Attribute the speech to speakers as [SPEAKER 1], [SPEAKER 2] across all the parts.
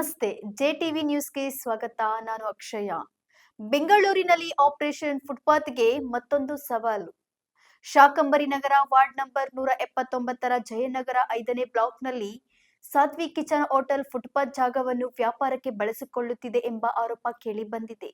[SPEAKER 1] ನಮಸ್ತೆ, ಜೆಟಿವಿ ನ್ಯೂಸ್ಗೆ ಸ್ವಾಗತ. ನಾನು ಅಕ್ಷಯ. ಬೆಂಗಳೂರಿನಲ್ಲಿ ಆಪರೇಷನ್ ಫುಟ್ಪಾತ್ಗೆ ಮತ್ತೊಂದು ಸವಾಲು. ಶಾಕಂಬರಿ ನಗರ ವಾರ್ಡ್ ನಂಬರ್ 179ರ ಜಯನಗರ 5ನೇ ಬ್ಲಾಕ್ನಲ್ಲಿ ಸಾಧ್ವಿ ಕಿಚನ್ ಹೋಟೆಲ್ ಫುಟ್ಪಾತ್ ಜಾಗವನ್ನು ವ್ಯಾಪಾರಕ್ಕೆ ಬಳಸಿಕೊಳ್ಳುತ್ತಿದೆ ಎಂಬ ಆರೋಪ ಕೇಳಿಬಂದಿದೆ.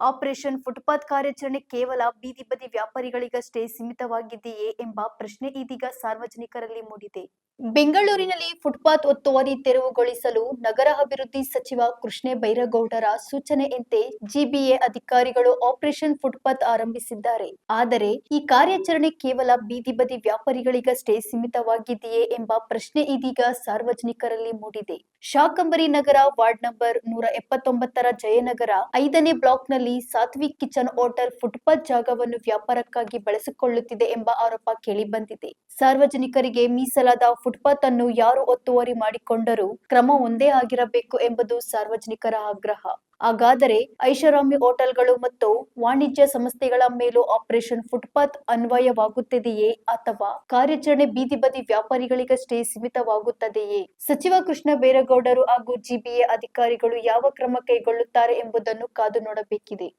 [SPEAKER 1] ಆಪರೇಷನ್ ಫುಟ್ಪಾತ್ ಕಾರ್ಯಾಚರಣೆ ಕೇವಲ ಬೀದಿ ಬದಿ ವ್ಯಾಪಾರಿಗಳಿಗಷ್ಟೇ ಸೀಮಿತವಾಗಿದೆಯೇ ಎಂಬ ಪ್ರಶ್ನೆ ಇದೀಗ ಸಾರ್ವಜನಿಕರಲ್ಲಿ ಮೂಡಿದೆ. ಬೆಂಗಳೂರಿನಲ್ಲಿ ಫುಟ್ಪಾತ್ ಒತ್ತುವರಿ ತೆರವುಗೊಳಿಸಲು ನಗರ ಅಭಿವೃದ್ಧಿ ಸಚಿವ ಕೃಷ್ಣ ಬೈರೇಗೌಡರ ಸೂಚನೆಯಂತೆ ಜಿಬಿಎ ಅಧಿಕಾರಿಗಳು ಆಪರೇಷನ್ ಫುಟ್ಪಾತ್ ಆರಂಭಿಸಿದ್ದಾರೆ. ಆದರೆ ಈ ಕಾರ್ಯಾಚರಣೆ ಕೇವಲ ಬೀದಿ ಬದಿ ವ್ಯಾಪಾರಿಗಳಿಗಷ್ಟೇ ಸೀಮಿತವಾಗಿದೆಯೇ ಎಂಬ ಪ್ರಶ್ನೆ ಇದೀಗ ಸಾರ್ವಜನಿಕರಲ್ಲಿ ಮೂಡಿದೆ. ಶಾಕಂಬರಿ ನಗರ ವಾರ್ಡ್ ನಂಬರ್ 179ರ ಜಯನಗರ 5ನೇ ಬ್ಲಾಕ್ನಲ್ಲಿ ಸಾತ್ವಿಕ್ ಕಿಚನ್ ಹೋಟೆಲ್ ಫುಟ್ಪಾತ್ ಜಾಗವನ್ನು ವ್ಯಾಪಾರಕ್ಕಾಗಿ ಬಳಸಿಕೊಳ್ಳುತ್ತಿದೆ ಎಂಬ ಆರೋಪ ಕೇಳಿಬಂದಿದೆ. ಸಾರ್ವಜನಿಕರಿಗೆ ಮೀಸಲಾದ ಫುಟ್ಪಾತ್ ಅನ್ನು ಯಾರು ಒತ್ತುವರಿ ಮಾಡಿಕೊಂಡರೂ ಕ್ರಮ ಒಂದೇ ಆಗಿರಬೇಕು ಎಂಬುದು ಸಾರ್ವಜನಿಕರ ಆಗ್ರಹ. ಹಾಗಾದರೆ ಐಷಾರಾಮಿ ಹೋಟೆಲ್ಗಳು ಮತ್ತು ವಾಣಿಜ್ಯ ಸಂಸ್ಥೆಗಳ ಮೇಲೂ ಆಪರೇಷನ್ ಫುಟ್ಪಾತ್ ಅನ್ವಯವಾಗುತ್ತದೆಯೇ ಅಥವಾ ಕಾರ್ಯಾಚರಣೆ ಬೀದಿ ಬದಿ ವ್ಯಾಪಾರಿಗಳಿಗಷ್ಟೇ ಸೀಮಿತವಾಗುತ್ತದೆಯೇ? ಸಚಿವ ಕೃಷ್ಣ ಬೈರೇಗೌಡರು ಹಾಗೂ ಜಿಬಿಎ ಅಧಿಕಾರಿಗಳು ಯಾವ ಕ್ರಮ ಕೈಗೊಳ್ಳುತ್ತಾರೆ ಎಂಬುದನ್ನು ಕಾದು ನೋಡಬೇಕಿದೆ.